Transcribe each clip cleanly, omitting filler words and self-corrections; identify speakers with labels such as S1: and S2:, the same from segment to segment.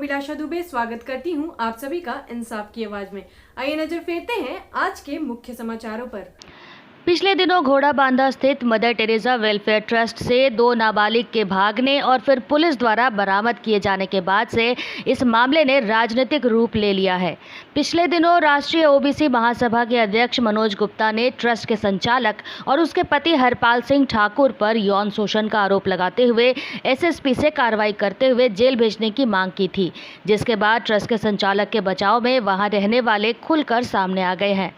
S1: अभिलाषा दुबे स्वागत करती हूं आप सभी का इंसाफ की आवाज में। आइए नजर फेरते हैं आज के मुख्य समाचारों पर।
S2: पिछले दिनों घोड़ाबांधा स्थित मदर टेरेसा वेलफेयर ट्रस्ट से 2 नाबालिग के भागने और फिर पुलिस द्वारा बरामद किए जाने के बाद से इस मामले ने राजनीतिक रूप ले लिया है। पिछले दिनों राष्ट्रीय ओबीसी महासभा के अध्यक्ष मनोज गुप्ता ने ट्रस्ट के संचालक और उसके पति हरपाल सिंह ठाकुर पर यौन शोषण का आरोप लगाते हुए एसएसपी से कार्रवाई करते हुए जेल भेजने की मांग की थी, जिसके बाद ट्रस्ट के संचालक के बचाव में वहां रहने वाले खुलकर सामने आ गए हैं।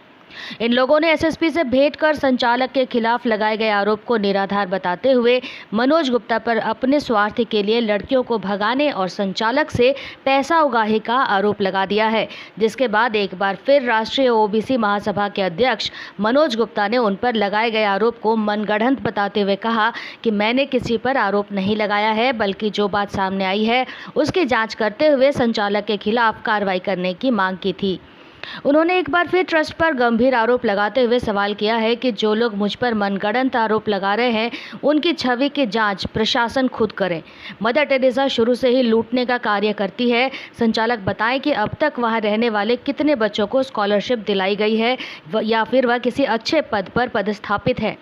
S2: इन लोगों ने एसएसपी से भेंट कर संचालक के खिलाफ लगाए गए आरोप को निराधार बताते हुए मनोज गुप्ता पर अपने स्वार्थ के लिए लड़कियों को भगाने और संचालक से पैसा उगाही का आरोप लगा दिया है, जिसके बाद एक बार फिर राष्ट्रीय ओबीसी महासभा के अध्यक्ष मनोज गुप्ता ने उन पर लगाए गए आरोप को मनगढ़ंत बताते हुए कहा कि मैंने किसी पर आरोप नहीं लगाया है, बल्कि जो बात सामने आई है उसकी जाँच करते हुए संचालक के खिलाफ कार्रवाई करने की मांग की थी। उन्होंने एक बार फिर ट्रस्ट पर गंभीर आरोप लगाते हुए सवाल किया है कि जो लोग मुझ पर मनगढ़ंत आरोप लगा रहे हैं उनकी छवि की जांच प्रशासन खुद करे। मदर टेरेसा शुरू से ही लूटने का कार्य करती है। संचालक बताएं कि अब तक वहां रहने वाले कितने बच्चों को स्कॉलरशिप दिलाई गई है या फिर वह किसी अच्छे पद पर पदस्थापित है,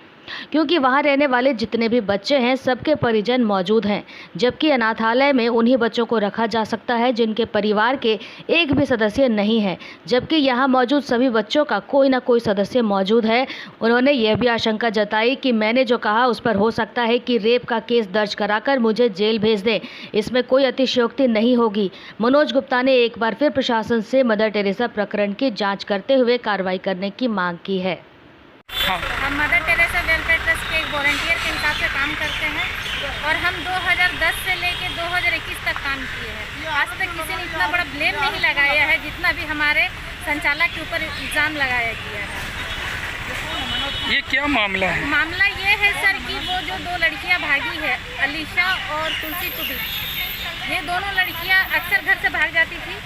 S2: क्योंकि वहां रहने वाले जितने भी बच्चे हैं सबके परिजन मौजूद हैं, जबकि अनाथालय में उन्हीं बच्चों को रखा जा सकता है जिनके परिवार के एक भी सदस्य नहीं है, जबकि यहां मौजूद सभी बच्चों का कोई ना कोई सदस्य मौजूद है। उन्होंने यह भी आशंका जताई कि मैंने जो कहा उस पर हो सकता है कि रेप का केस दर्ज कराकर मुझे जेल भेज दें, इसमें कोई अतिशयोक्ति नहीं होगी। मनोज गुप्ता ने एक बार फिर प्रशासन से मदर टेरेसा प्रकरण की जाँच करते हुए कार्रवाई करने की मांग की है।
S3: हम मदर टेरेसा वेलफेयर ट्रस्ट के एक वॉलंटियर के हिसाब से काम करते हैं और हम 2010 से लेके 2021 तक काम किए हैं। आज तक किसी ने इतना बड़ा ब्लेम नहीं लगाया है जितना भी हमारे संचालक के ऊपर इल्ज़ाम लगाया गया है।
S4: ये क्या मामला है?
S3: मामला ये है सर कि वो जो 2 लड़कियां भागी है, अलीशा और तुलसी टुबी, ये दोनों लड़कियां अक्सर घर से भाग जाती थी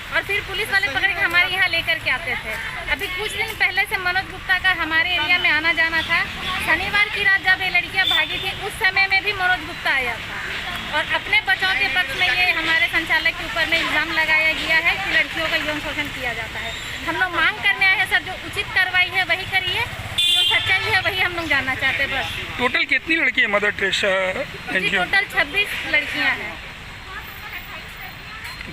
S3: और फिर पुलिस वाले पकड़ के हमारे यहाँ लेकर के आते थे। अभी कुछ दिन पहले से मनोज गुप्ता का हमारे एरिया में आना जाना था। शनिवार की रात जब ये लड़कियाँ भागी थी उस समय में भी मनोज गुप्ता आया था और अपने बचाव के पक्ष में ये हमारे संचालक के ऊपर में इल्ज़ाम लगाया गया है कि लड़कियों का यौन शोषण किया जाता है। हम लोग मांग करने आए हैं सर, जो उचित कार्रवाई है वही करिए, जो सच्चाई है वही हम लोग जानना चाहते हैं बस।
S4: टोटल कितनी लड़की है मदर टेरेसा एनजीओ?
S3: टोटल 26 लड़कियाँ हैं।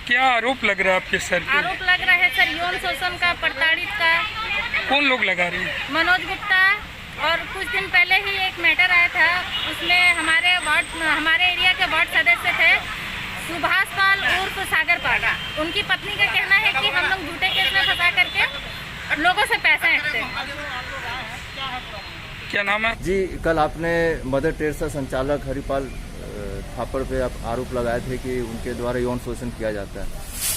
S4: क्या आरोप लग रहा है आपके सर पे?
S3: आरोप लग रहा है सर यौन शोषण का, प्रताड़ित का।
S4: कौन लोग लगा रही है?
S3: मनोज गुप्ता। और कुछ दिन पहले ही एक मैटर आया था, उसमें हमारे एरिया के वार्ड सदस्य थे सुभाष पाल उर्फ सागर पाल। उनकी पत्नी का कहना है कि हम लोग झूठे केस में फंसा करके लोगों से पैसे ऐंठते हैं।
S4: क्या नाम है
S5: जी? कल आपने मदर टेरेसा संचालक हरिपाल ठाकुर पे आप आरोप लगाए थे कि उनके द्वारा यौन शोषण किया जाता है।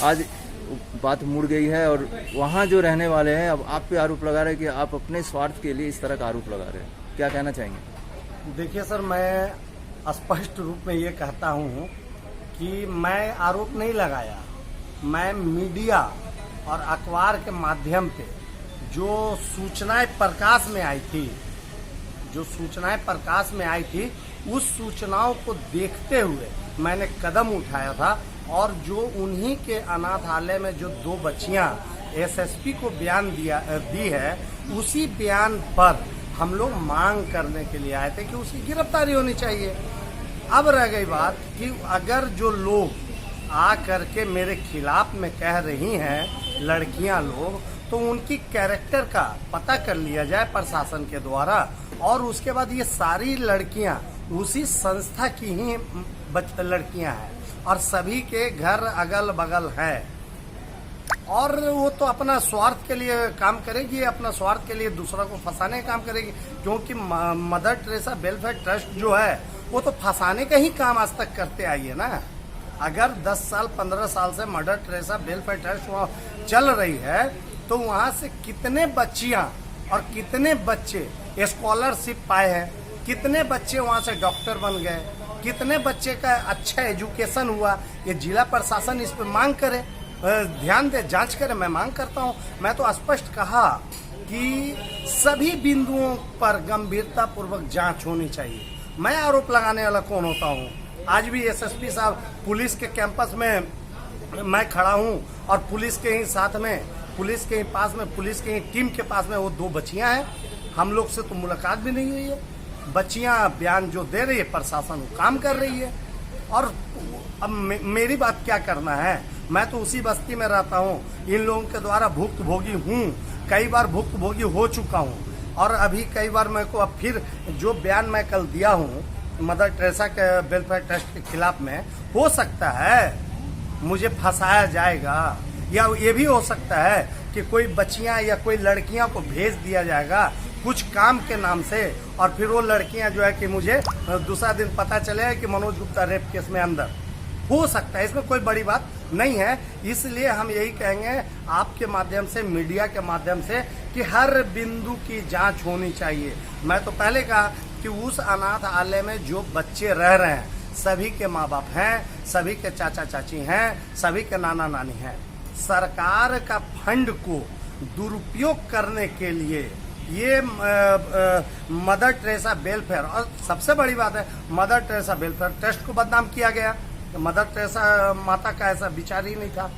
S5: आज बात मुड़ गई है और वहाँ जो रहने वाले हैं अब आप पे आरोप लगा रहे हैं कि आप अपने स्वार्थ के लिए इस तरह का आरोप लगा रहे हैं। क्या कहना चाहेंगे?
S6: देखिए सर, मैं स्पष्ट रूप में ये कहता हूँ कि मैं आरोप नहीं लगाया। मैं मीडिया और अखबार के माध्यम पे जो सूचनाएं प्रकाश में आई थी उस सूचनाओं को देखते हुए मैंने कदम उठाया था और जो उन्हीं के अनाथालय में जो 2 बच्चियां एसएसपी को बयान दी है, उसी बयान पर हम लोग मांग करने के लिए आए थे कि उसकी गिरफ्तारी होनी चाहिए। अब रह गई बात कि अगर जो लोग आ करके मेरे खिलाफ में कह रही हैं लड़कियां लोग, तो उनकी कैरेक्टर का पता कर लिया जाए प्रशासन के द्वारा और उसके बाद ये सारी लड़कियां उसी संस्था की ही लड़कियां हैं और सभी के घर अगल बगल है और वो तो अपना स्वार्थ के लिए काम करेगी, अपना स्वार्थ के लिए दूसरा को फंसाने का काम करेगी, क्योंकि मदर टेरेसा वेलफेयर ट्रस्ट जो है वो तो फंसाने का ही काम आज तक करते आई है ना। अगर 10 साल 15 साल से मदर टेरेसा वेलफेयर ट्रस्ट वहाँ चल रही है तो वहाँ से कितने बच्चियां और कितने बच्चे स्कॉलरशिप पाए हैं, कितने बच्चे वहाँ से डॉक्टर बन गए, कितने बच्चे का अच्छा एजुकेशन हुआ। ये जिला प्रशासन इस पर मांग करे, ध्यान दे, जांच करे। मैं मांग करता हूँ। मैं तो स्पष्ट कहा कि सभी बिंदुओं पर गंभीरता पूर्वक जांच होनी चाहिए। मैं आरोप लगाने वाला कौन होता हूँ? आज भी एसएसपी साहब पुलिस के कैंपस में मैं खड़ा हूँ और पुलिस के ही साथ में, पुलिस के ही पास में, पुलिस के ही टीम के पास में वो 2 बच्चियां हैं। हम लोग से तो मुलाकात भी नहीं हुई है। बच्चियां बयान जो दे रही है, प्रशासन वो काम कर रही है। और अब मेरी बात क्या करना है? मैं तो उसी बस्ती में रहता हूँ, इन लोगों के द्वारा भुक्तभोगी हूँ, कई बार भुक्तभोगी हो चुका हूँ। और अभी कई बार मेरे को अब फिर जो बयान मैं कल दिया हूँ मदर टेरेसा के वेलफेयर ट्रस्ट के खिलाफ में, हो सकता है मुझे फंसाया जाएगा, या ये भी हो सकता है कि कोई बच्चियां या कोई लड़कियां को भेज दिया जाएगा कुछ काम के नाम से, और फिर वो लड़कियां जो है कि मुझे दूसरा दिन पता चले कि मनोज गुप्ता रेप केस में अंदर। हो सकता है, इसमें कोई बड़ी बात नहीं है। इसलिए हम यही कहेंगे आपके माध्यम से, मीडिया के माध्यम से, कि हर बिंदु की जांच होनी चाहिए। मैं तो पहले कहा कि उस अनाथ आलय में जो बच्चे रह रहे हैं सभी के माँ बाप हैं, सभी के चाचा चाची हैं, सभी के नाना नानी हैं। सरकार का फंड को दुरुपयोग करने के लिए ये मदर टेरेसा वेलफेयर, और सबसे बड़ी बात है मदर टेरेसा वेलफेयर ट्रस्ट को बदनाम किया गया। मदर टेरेसा माता का ऐसा विचार ही नहीं था।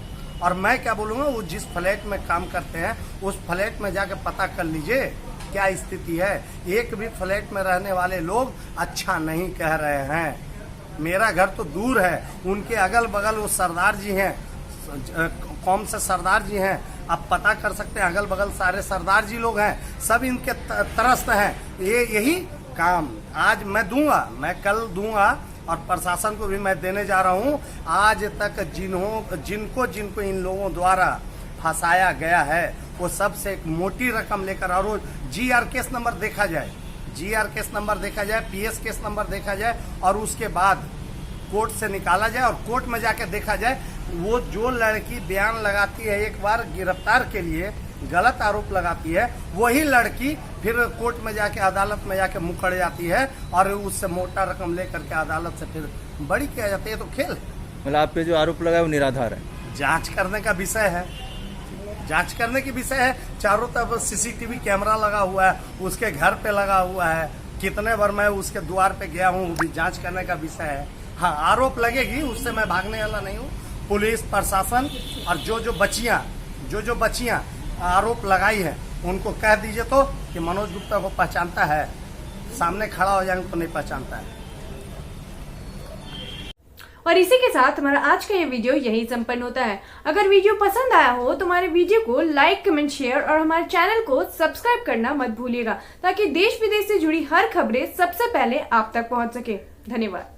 S6: और मैं क्या बोलूँगा, वो जिस फ्लैट में काम करते हैं उस फ्लैट में जाके पता कर लीजिए क्या स्थिति है। एक भी फ्लैट में रहने वाले लोग अच्छा नहीं कह रहे हैं। मेरा घर तो दूर है, उनके अगल बगल वो सरदार जी हैं, कौन से सरदार जी हैं, आप पता कर सकते हैं, अगल बगल सारे सरदार जी लोग हैं, सब इनके त्रस्त हैं। यही काम आज मैं दूंगा, मैं कल दूंगा, और प्रशासन को भी मैं देने जा रहा हूं। आज तक जिनको इन लोगों द्वारा फंसाया गया है वो सबसे एक मोटी रकम लेकर, और वो GR केस नंबर देखा जाए, GR केस नंबर देखा जाए, PS केस नंबर देखा जाए, और उसके बाद कोर्ट से निकाला जाए और कोर्ट में जाकर देखा जाए। वो जो लड़की बयान लगाती है एक बार गिरफ्तार के लिए, गलत आरोप लगाती है, वही लड़की फिर कोर्ट में जाके, अदालत में जाके मुकड़ जाती है, और उससे मोटा रकम लेकर के अदालत से फिर बड़ी किया जाती है। तो खेल
S5: मतलब आप पे जो आरोप लगा है वो निराधार है।
S6: जांच करने का विषय है, जांच करने की विषय है। चारों तरफ CCTV कैमरा लगा हुआ है, उसके घर पे लगा हुआ है, कितने बार मैं उसके द्वार पे गया हूँ, वो भी जांच करने का विषय है। हाँ, आरोप लगेगी, उससे मैं भागने वाला नहीं हूँ। पुलिस प्रशासन और जो बच्चियां आरोप लगाई है उनको कह दीजिए तो कि मनोज गुप्ता को पहचानता है, सामने खड़ा हो जाएंगे तो नहीं पहचानता है।
S1: और इसी के साथ हमारा आज का ये वीडियो यही संपन्न होता है। अगर वीडियो पसंद आया हो तो हमारे वीडियो को लाइक, कमेंट, शेयर और हमारे चैनल को सब्सक्राइब करना मत भूलिएगा, ताकि देश विदेश से जुड़ी हर खबरें सबसे पहले आप तक पहुंच सके। धन्यवाद।